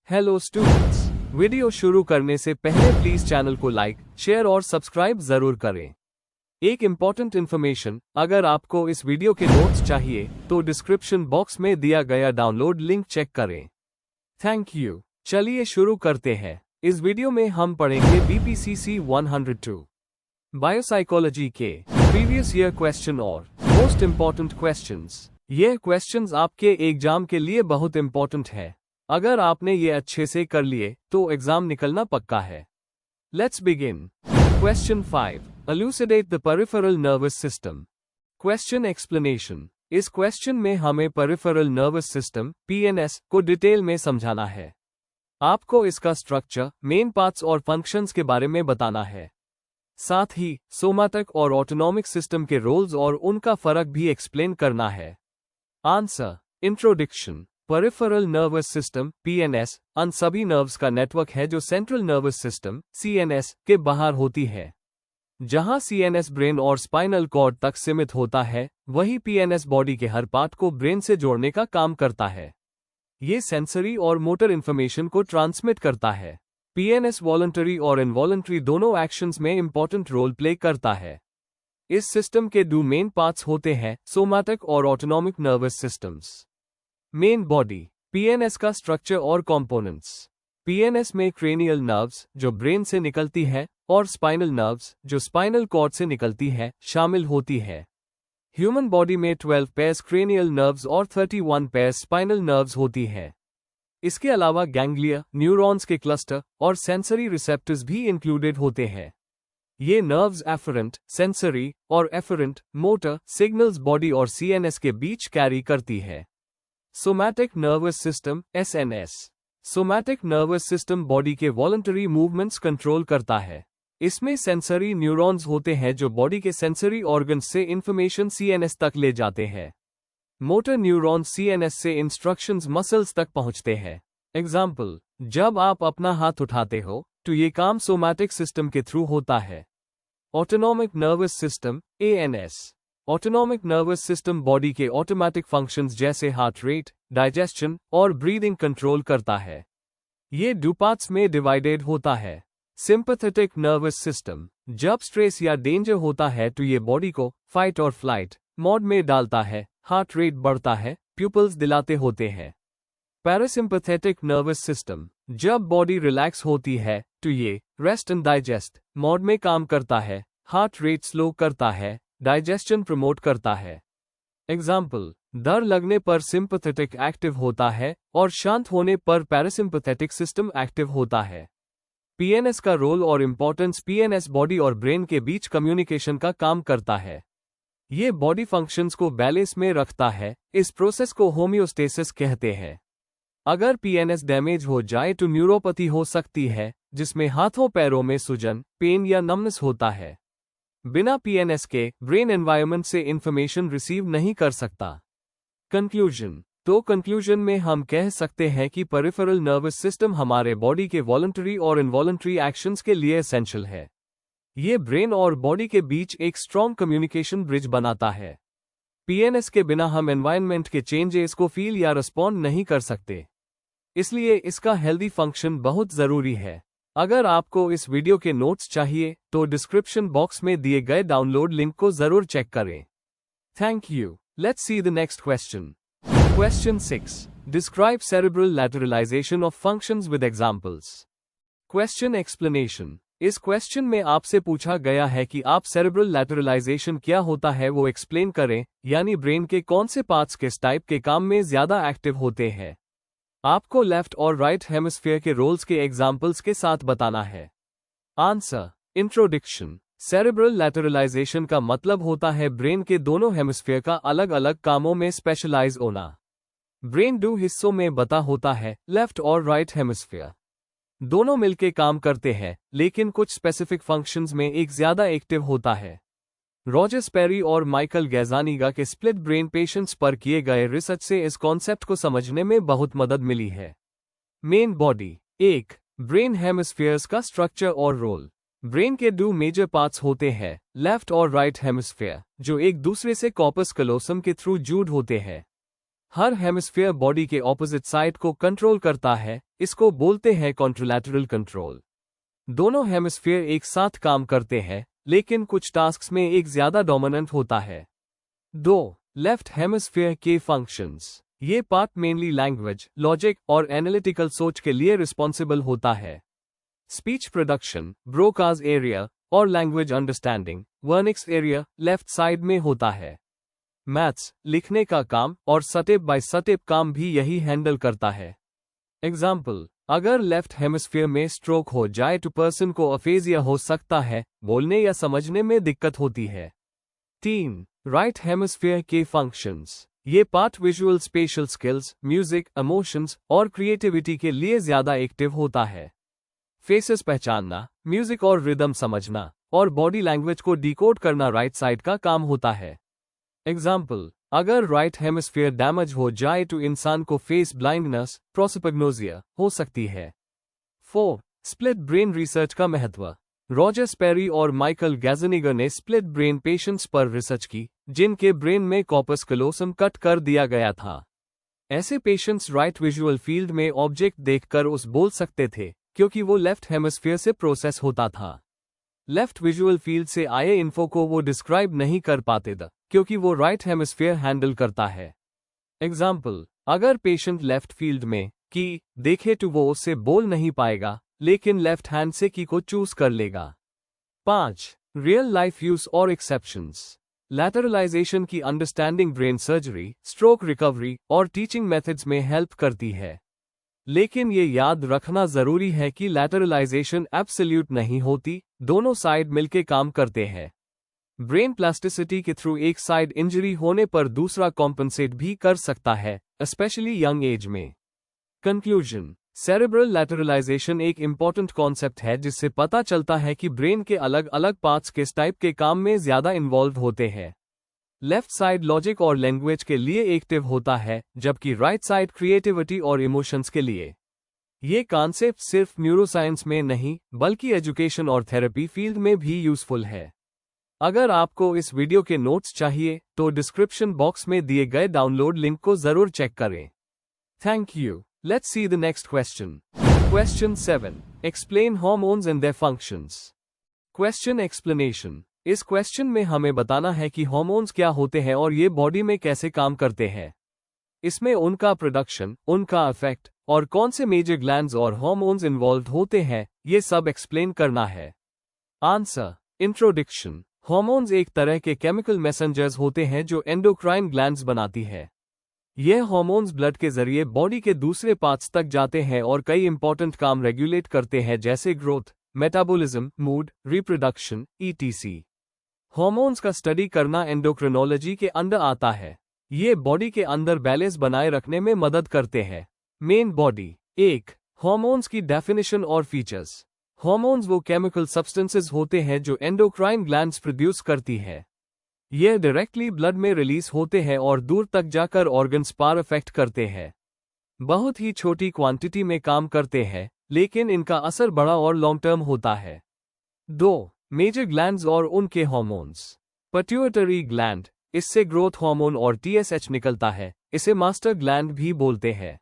Hello students, video शुरू करने से पहले प्लीज चैनल को लाइक, शेयर और सब्सक्राइब जरूर करें। एक इम्पॉर्टेंट इन्फॉर्मेशन, अगर आपको इस वीडियो के नोट्स चाहिए तो डिस्क्रिप्शन बॉक्स में दिया गया डाउनलोड लिंक चेक करें। Thank you. चलिए शुरू करते हैं। इस वीडियो में हम पढ़ेंगे BPCC 102 बायोसाइकोलॉजी के प्रीवियस ईयर क्वेश्चन और मोस्ट इम्पॉर्टेंट क्वेश्चंस। ये क्वेश्चंस आपके एग्जाम के लिए बहुत इम्पॉर्टेंट है। अगर आपने ये अच्छे से कर लिए तो एग्जाम निकलना पक्का है। Let's begin. Question 5, elucidate the peripheral nervous system. Question explanation. इस क्वेश्चन में हमें पेरिफेरल नर्वस सिस्टम PNS को डिटेल में समझाना है। आपको इसका स्ट्रक्चर, मेन पार्ट्स और फंक्शंस के बारे में बताना है। साथ ही सोमैटिक और ऑटोनॉमिक सिस्टम के रोल्स और उनका फर्क भी एक्सप्लेन करना है। Answer. Introduction. Peripheral nervous system PNS उन सभी नर्व्स का नेटवर्क है जो सेंट्रल नर्वस सिस्टम CNS के बाहर होती है। जहां CNS ब्रेन और स्पाइनल कॉर्ड तक सीमित होता है, वही PNS बॉडी के हर पार्ट को ब्रेन से जोड़ने का काम करता है। ये सेंसरी और मोटर इंफॉर्मेशन को ट्रांसमिट करता है। PNS वॉलंटरी और इनवॉलंटरी दोनों एक्शंस में इंपॉर्टेंट रोल प्ले करता है। इस सिस्टम के दो मेन पार्ट्स होते हैं, सोमैटिक और autonomic nervous systems. Main body. PNS का स्ट्रक्चर और कंपोनेंट्स। PNS में क्रेनियल नर्व्स जो ब्रेन से निकलती है और स्पाइनल नर्व्स जो स्पाइनल कॉर्ड से निकलती है शामिल होती है। ह्यूमन बॉडी में 12 पेयर्स क्रेनियल नर्व्स और 31 पेयर्स स्पाइनल नर्व्स होती है। इसके अलावा गैंग्लिया, न्यूरॉन्स के क्लस्टर और सेंसरी रिसेप्टर्स भी इंक्लूडेड होते हैं। ये नर्व्स एफरेंट, सेंसरी और एफरेंट, मोटर सिग्नल्स बॉडी और CNS के बीच कैरी करती है। Somatic nervous system SNS। Somatic nervous system body के वॉलंटरी मूवमेंट्स कंट्रोल करता है। इसमें सेंसरी न्यूरॉन्स होते हैं जो बॉडी के सेंसरी ऑर्गन्स से इंफॉर्मेशन CNS तक ले जाते हैं। मोटर न्यूरॉन्स CNS से इंस्ट्रक्शंस मसल्स तक पहुंचते हैं। एग्जाम्पल, जब आप अपना हाथ उठाते हो तो ये काम सोमैटिक सिस्टम के थ्रू होता है। Autonomic nervous system ANS। Autonomic nervous system body के ऑटोमेटिक फंक्शंस जैसे हार्ट रेट, डाइजेशन और ब्रीदिंग कंट्रोल करता है। ये दो पार्ट्स में डिवाइडेड होता है। Sympathetic nervous system. जब स्ट्रेस या डेंजर होता है तो ये बॉडी को फाइट और फ्लाइट मोड में डालता है, हार्ट रेट बढ़ता है, प्यूपल्स दिलाते होते हैं। Parasympathetic nervous system. जब बॉडी रिलैक्स होती है तो ये रेस्ट एंड डाइजेस्ट मोड में काम करता है, हार्ट रेट स्लो करता है, डाइजेशन प्रमोट करता है। एग्जाम्पल, डर लगने पर सिंपैथेटिक एक्टिव होता है और शांत होने पर पैरासिम्पैथेटिक सिस्टम एक्टिव होता है। PNS का रोल और इंपॉर्टेंस। PNS बॉडी और ब्रेन के बीच कम्युनिकेशन का काम करता है। ये बॉडी फंक्शंस को बैलेंस में रखता है। इस प्रोसेस को होम्योस्टेसिस कहते हैं। अगर PNS डैमेज हो जाए तो न्यूरोपैथी हो सकती है, जिसमें हाथों पैरों में सूजन, पेन या नमनेस होता है। बिना PNS के ब्रेन एनवायरनमेंट से इंफॉर्मेशन रिसीव नहीं कर सकता। कंक्लूजन। तो कंक्लूजन में हम कह सकते हैं कि पेरिफेरल नर्वस सिस्टम हमारे बॉडी के वॉलंटरी और इनवॉलंटरी एक्शंस के लिए एसेंशियल है। ये ब्रेन और बॉडी के बीच एक स्ट्रॉन्ग कम्युनिकेशन ब्रिज बनाता है। PNS के बिना हम एनवायरनमेंट के चेंजेस को फील या रिस्पॉन्ड नहीं कर सकते। इसलिए इसका हेल्दी फंक्शन बहुत जरूरी है। अगर आपको इस वीडियो के नोट्स चाहिए तो डिस्क्रिप्शन बॉक्स में दिए गए डाउनलोड लिंक को जरूर चेक करें। Thank you. Let's see the next question. Question 6, describe cerebral lateralisation of functions with examples. Question explanation. इस क्वेश्चन में आपसे पूछा गया है कि आप सेरेब्रल लैटरलाइजेशन क्या होता है वो एक्सप्लेन करें, यानी ब्रेन के कौन से पार्ट्स किस टाइप के काम में ज्यादा एक्टिव होते हैं। आपको लेफ्ट और राइट हेमिस्फीयर के रोल्स के एग्जाम्पल्स के साथ बताना है। आंसर। इंट्रोडक्शन। सेरेब्रल लैटरलाइजेशन का मतलब होता है ब्रेन के दोनों हेमिस्फीयर का अलग अलग कामों में स्पेशलाइज होना। ब्रेन दो हिस्सों में बटा होता है, लेफ्ट और राइट हेमिस्फीयर। दोनों मिलकर काम करते हैं, लेकिन कुछ स्पेसिफिक फंक्शंस में एक ज्यादा एक्टिव होता है। रॉजर स्पेरी और माइकल गैज़ानिगा के स्प्लिट ब्रेन पेशेंट्स पर किए गए रिसर्च से इस कॉन्सेप्ट को समझने में बहुत मदद मिली है। Main body. 1. ब्रेन हेमिस्फीयर्स का स्ट्रक्चर और रोल। ब्रेन के दो मेजर पार्ट्स होते हैं, लेफ्ट और राइट हेमिस्फीयर, जो एक दूसरे से कॉर्पस कलोसम के थ्रू जुड़ होते हैं। हर हेमिस्फीयर बॉडी के ऑपोजिट साइड को कंट्रोल करता है, इसको बोलते हैं कॉन्ट्रलैटरल कंट्रोल। दोनों हेमिस्फीयर एक साथ काम करते हैं, लेकिन कुछ टास्क्स में एक ज्यादा डोमिनेंट होता है। 2. लेफ्ट हेमिस्फीयर के फंक्शंस। ये पार्ट मेनली लैंग्वेज, लॉजिक और एनालिटिकल सोच के लिए रिस्पॉन्सिबल होता है। स्पीच प्रोडक्शन, ब्रोकाज एरिया और language understanding Wernicke's area left side में होता है। मैथ्स, लिखने का काम और स्टेप बाय स्टेप काम भी यही हैंडल करता है। एग्जाम्पल, अगर लेफ्ट हेमिस्फीयर में स्ट्रोक हो जाए तो पर्सन को अफेजिया हो सकता है, बोलने या समझने में दिक्कत होती है। 3. राइट हेमिस्फीयर के फंक्शंस। ये part visual special skills, music, emotions और क्रिएटिविटी के लिए ज्यादा एक्टिव होता है। फेसेस पहचानना, म्यूजिक और रिदम समझना और बॉडी लैंग्वेज को डिकोड करना राइट साइड का काम होता है। एग्जाम्पल, अगर राइट हेमिस्फीयर डैमेज हो जाए तो इंसान को फेस ब्लाइंडनेस, प्रोसोपैग्नोसिया हो सकती है। 4. स्प्लिट ब्रेन रिसर्च का महत्व। रॉजर स्पेरी और माइकल गैज़निगर ने स्प्लिट ब्रेन पेशेंट्स पर रिसर्च की, जिनके ब्रेन में कॉर्पस कलोसम कट कर दिया गया था। ऐसे पेशेंट्स राइट विजुअल फील्ड में ऑब्जेक्ट देखकर उस बोल सकते थे, क्योंकि वो लेफ्ट हेमिस्फीयर से प्रोसेस होता था। लेफ्ट विजुअल फील्ड से आए इन्फो को वो डिस्क्राइब नहीं कर पाते थे, क्योंकि वो राइट हेमिस्फीयर हैंडल करता है। एग्जाम्पल, अगर पेशेंट लेफ्ट फील्ड में की देखे तो वो उससे बोल नहीं पाएगा, लेकिन लेफ्ट हैंड से की को चूज कर लेगा। 5. रियल लाइफ यूज और एक्सेप्शंस। लैटरलाइजेशन की understanding brain surgery, stroke recovery और टीचिंग मेथड्स में हेल्प करती है। लेकिन ये याद रखना जरूरी है कि लैटरलाइजेशन एब्सोल्यूट नहीं होती, दोनों साइड मिलके काम करते हैं। ब्रेन प्लास्टिसिटी के थ्रू एक साइड इंजरी होने पर दूसरा कॉम्पनसेट भी कर सकता है, स्पेशली यंग एज में। कंक्लूजन, सेरेब्रल लैटरलाइजेशन एक इंपॉर्टेंट कॉन्सेप्ट है जिससे पता चलता है कि ब्रेन के अलग अलग पार्ट्स किस टाइप के काम में ज्यादा इन्वॉल्व होते हैं। लेफ्ट साइड लॉजिक और लैंग्वेज के लिए एक्टिव होता है, जबकि राइट साइड क्रिएटिविटी और इमोशंस के लिए। ये कॉन्सेप्ट सिर्फ न्यूरोसाइंस में नहीं, बल्कि एजुकेशन और थेरेपी फील्ड में भी यूजफुल है। अगर आपको इस वीडियो के नोट्स चाहिए तो डिस्क्रिप्शन बॉक्स में दिए गए डाउनलोड लिंक को जरूर चेक करें। Thank you. Let's see the next question. Question 7. Explain hormones and their functions. Question explanation. इस क्वेश्चन में हमें बताना है कि हार्मोन्स क्या होते हैं और ये बॉडी में कैसे काम करते हैं। इसमें उनका प्रोडक्शन, उनका इफेक्ट और कौन से मेजर ग्लैंड्स और हार्मोन्स इन्वॉल्व होते हैं, ये सब एक्सप्लेन करना है। आंसर। इंट्रोडक्शन। हार्मोन्स एक तरह के केमिकल मैसेंजर्स होते हैं जो एंडोक्राइन ग्लैंड्स बनाती है। यह हार्मोन्स ब्लड के जरिए बॉडी के दूसरे पार्ट्स तक जाते हैं और कई इंपॉर्टेंट काम रेगुलेट करते हैं, जैसे growth, metabolism, mood, reproduction, etc. Hormones का स्टडी करना एंडोक्रिनोलॉजी के अंदर आता है। ये बॉडी के अंदर बैलेंस बनाए रखने में मदद करते हैं। Main body. 1. हार्मोन्स की डेफिनेशन और फीचर्स। हार्मोन्स वो केमिकल सब्सटेंसेस होते हैं जो एंडोक्राइन ग्लैंड्स प्रोड्यूस करती है। ये डायरेक्टली ब्लड में रिलीज होते हैं और दूर तक जाकर ऑर्गन्स पर इफेक्ट करते हैं। बहुत ही छोटी क्वांटिटी में काम करते हैं, लेकिन इनका असर बड़ा और लॉन्ग टर्म होता है। 2. मेजर ग्लैंड्स और उनके हार्मोन्स। पिट्यूटरी ग्लैंड, इससे ग्रोथ हार्मोन और TSH निकलता है, इसे मास्टर ग्लैंड भी बोलते हैं।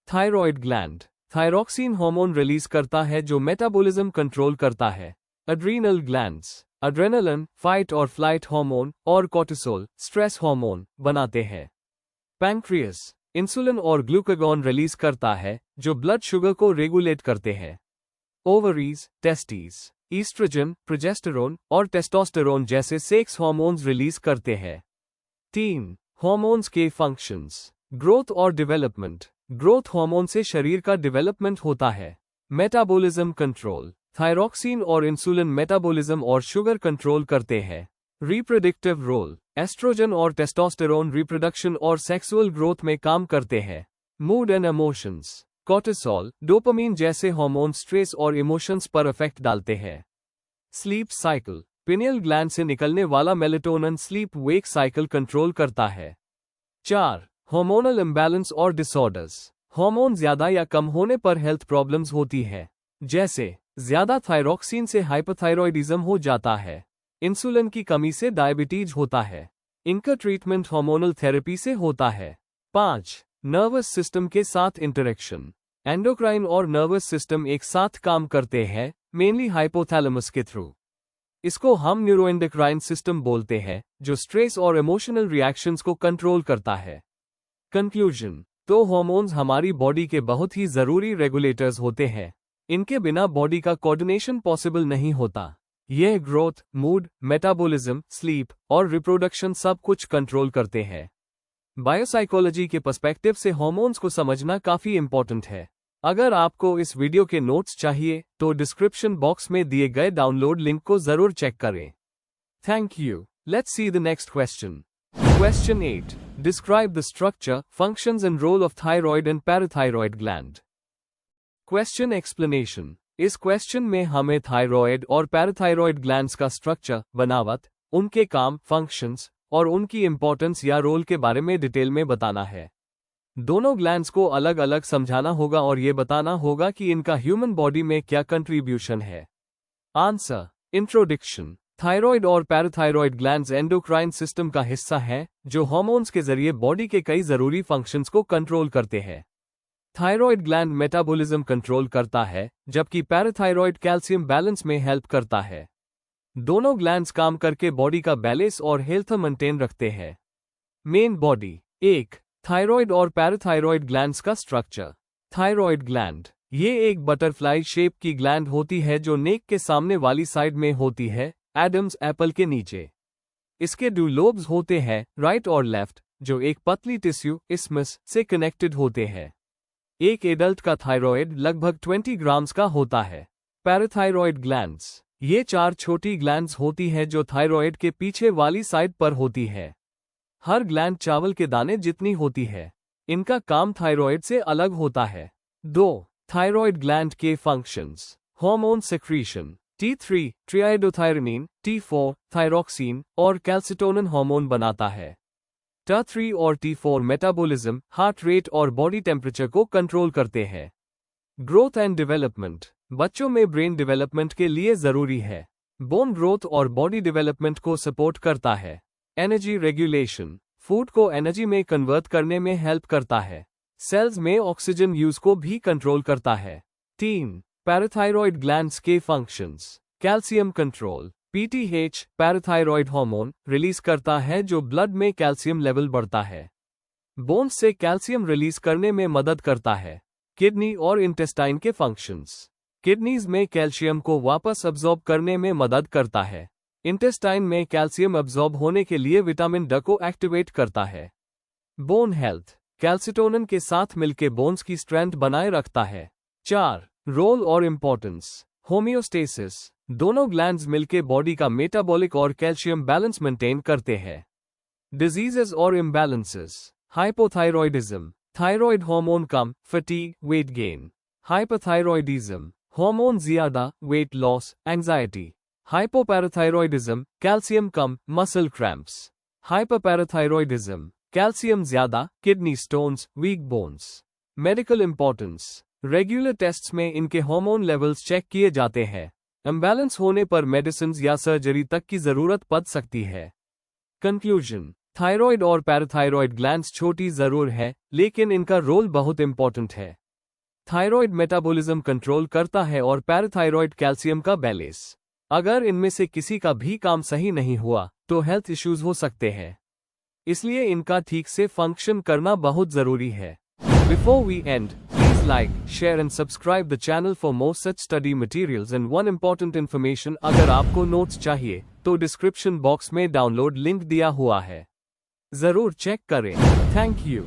Thyroid gland, thyroxine hormone release करता है जो मेटाबॉलिज्म कंट्रोल करता है। एड्रीनल ग्लैंड्स, एड्रेनालिन, फाइट और फ्लाइट हार्मोन और कोर्टिसोल, स्ट्रेस हार्मोन बनाते हैं। पैंक्रियास, इंसुलिन और ग्लूकागॉन रिलीज करता है, जो ब्लड शुगर को रेगुलेट करते हैं। ओवरीज, टेस्टिस, ईस्ट्रोजन, प्रोजेस्टेरोन और टेस्टोस्टेरोन जैसे सेक्स हार्मोन्स रिलीज करते हैं। 3. हार्मोन्स के फंक्शंस। ग्रोथ और डेवलपमेंट। ग्रोथ हार्मोन से शरीर का डेवलपमेंट होता है। मेटाबॉलिज्म कंट्रोल, थायरॉक्सिन और इंसुलिन मेटाबॉलिज्म और शुगर कंट्रोल करते हैं। रिप्रोडक्टिव रोल, एस्ट्रोजन और टेस्टोस्टेरोन रिप्रोडक्शन और सेक्सुअल ग्रोथ में काम करते हैं। Mood and emotions, cortisol, dopamine जैसे हार्मोन स्ट्रेस और इमोशंस पर इफेक्ट डालते हैं। स्लीप साइकिल, पिनियल ग्लैंड से निकलने वाला melatonin sleep wake cycle control करता है। 4. हार्मोनल इम्बैलेंस और डिसऑर्डर्स। हार्मोन ज्यादा या कम होने पर हेल्थ प्रॉब्लम्स होती है, जैसे ज्यादा थायरॉक्सिन से हाइपोथायरॉयडिज्म हो जाता है, इंसुलिन की कमी से डायबिटीज होता है। इनका ट्रीटमेंट हार्मोनल थेरेपी से होता है। 5. नर्वस सिस्टम के साथ इंटरेक्शन। एंडोक्राइन और नर्वस सिस्टम एक साथ काम करते हैं, मेनली हाइपोथैलेमस के थ्रू। इसको हम न्यूरोएंडोक्राइन सिस्टम बोलते हैं, जो स्ट्रेस और इमोशनल रिएक्शंस को कंट्रोल करता है। कंक्लूजन, तो हार्मोन्स हमारी बॉडी के बहुत ही जरूरी रेगुलेटर्स होते हैं। इनके बिना बॉडी का कोऑर्डिनेशन पॉसिबल नहीं होता। यह ग्रोथ, मूड, मेटाबॉलिज्म, स्लीप और रिप्रोडक्शन सब कुछ कंट्रोल करते हैं। बायोसाइकोलॉजी के पर्सपेक्टिव से हार्मोन्स को समझना काफी इंपॉर्टेंट है। अगर आपको इस वीडियो के नोट्स चाहिए तो डिस्क्रिप्शन बॉक्स में दिए गए डाउनलोड लिंक को जरूर चेक करें। Thank you. Let's see the next question. Question 8. Describe the structure, functions and role of thyroid and parathyroid gland. Question explanation. इस क्वेश्चन में हमें थायराइड और पैराथायरॉयड ग्लैंड्स का स्ट्रक्चर, बनावट, उनके काम, फंक्शंस और उनकी इंपॉर्टेंस या रोल के बारे में डिटेल में बताना है। दोनों ग्लैंड्स को अलग अलग समझाना होगा और ये बताना होगा कि इनका ह्यूमन बॉडी में क्या कंट्रीब्यूशन है। आंसर। इंट्रोडक्शन। थायराइड और पैराथायरॉयड ग्लैंड्स एंडोक्राइन सिस्टम का हिस्सा हैं, जो हार्मोन्स के जरिए बॉडी के कई जरूरी फंक्शंस को कंट्रोल करते हैं। थायराइड ग्लैंड मेटाबॉलिज्म कंट्रोल करता है, जबकि पैराथायरॉयड कैल्शियम बैलेंस में हेल्प करता है। दोनों ग्लैंड्स काम करके बॉडी का बैलेंस और हेल्थ मेंटेन रखते हैं। Main body. 1. थायराइड और पैराथायरॉयड ग्लैंड्स का स्ट्रक्चर। थायराइड ग्लैंड, ये एक बटरफ्लाई शेप की ग्लैंड होती है जो नेक के सामने वाली साइड में होती है, एडम्स एप्पल के नीचे। इसके 2 लोब्स होते हैं, राइट और लेफ्ट, जो एक पतली टिश्यू इस्मस से कनेक्टेड होते हैं। एक एडल्ट का थायराइड लगभग 20 ग्राम्स का होता है। पैराथायरॉयड ग्लैंड्स, ये 4 छोटी ग्लैंड्स होती हैं जो थायराइड के पीछे वाली साइड पर होती है। हर ग्लैंड चावल के दाने जितनी होती है। इनका काम थायराइड से अलग होता है। 2. थायराइड ग्लैंड के functions. Hormone secretion. T3 ट्रिआइडोथायरोनिन, T4 thyroxine और कैल्सिटोनिन हार्मोन बनाता है। T3 और T4 मेटाबॉलिज्म, हार्ट रेट और बॉडी टेम्परेचर को कंट्रोल करते हैं। ग्रोथ एंड डेवलपमेंट, बच्चों में ब्रेन डेवलपमेंट के लिए जरूरी है। बोन ग्रोथ और बॉडी डेवलपमेंट को सपोर्ट करता है। एनर्जी रेगुलेशन, फूड को एनर्जी में कन्वर्ट करने में हेल्प करता है। सेल्स में ऑक्सीजन यूज को भी कंट्रोल करता है। 3. पैराथायरॉयड ग्लैंड्स के functions. Calcium control. PTH parathyroid hormone release करता है जो ब्लड में कैल्शियम लेवल बढ़ता है। बोन्स से कैल्शियम रिलीज करने में मदद करता है। किडनी और इंटेस्टाइन के फंक्शंस। किडनीज में कैल्शियम को वापस अब्सॉर्ब करने में मदद करता है। इंटेस्टाइन में कैल्शियम अब्सॉर्ब होने के लिए विटामिन ड को एक्टिवेट करता है। बोन हेल्थ, कैल्सिटोनिन के साथ मिलकर बोन्स की स्ट्रेंथ बनाए रखता है। 4. रोल और इंपॉर्टेंस। होमियोस्टेसिस, दोनों ग्लैंड्स मिलकर बॉडी का मेटाबॉलिक और कैल्शियम बैलेंस मेंटेन करते हैं। डिजीजेस और इम्बैलेंसेस। हाइपोथायरॉयडिज्म, थायराइड हार्मोन कम, fatigue, weight gain. Hypothyroidism, hormone ज्यादा, weight loss, anxiety. Hypoparathyroidism, calcium कम, मसल क्रैम्प्स। हाइपरपैराथायरॉयडिज्म, कैल्शियम ज्यादा, kidney stones, weak bones. Medical importance, regular tests में इनके हार्मोन लेवल्स चेक किए जाते हैं। इम्बैलेंस होने पर मेडिसिन या सर्जरी तक की जरूरत पड़ सकती है। कंक्लूजन, थायराइड और पैराथायरॉयड ग्लैंड्स छोटी जरूर है, लेकिन इनका रोल बहुत इंपॉर्टेंट है। थायराइड मेटाबॉलिज्म कंट्रोल करता है और पैराथायरॉयड कैल्शियम का बैलेंस। अगर इनमें से किसी का भी काम सही नहीं हुआ तो हेल्थ इश्यूज हो सकते हैं, इसलिए इनका ठीक से फंक्शन करना बहुत जरूरी है। Before we end, please like, share and subscribe the channel for more such study materials and one important information। अगर आपको नोट्स चाहिए तो डिस्क्रिप्शन बॉक्स में डाउनलोड लिंक दिया हुआ है, जरूर चेक करें। Thank you.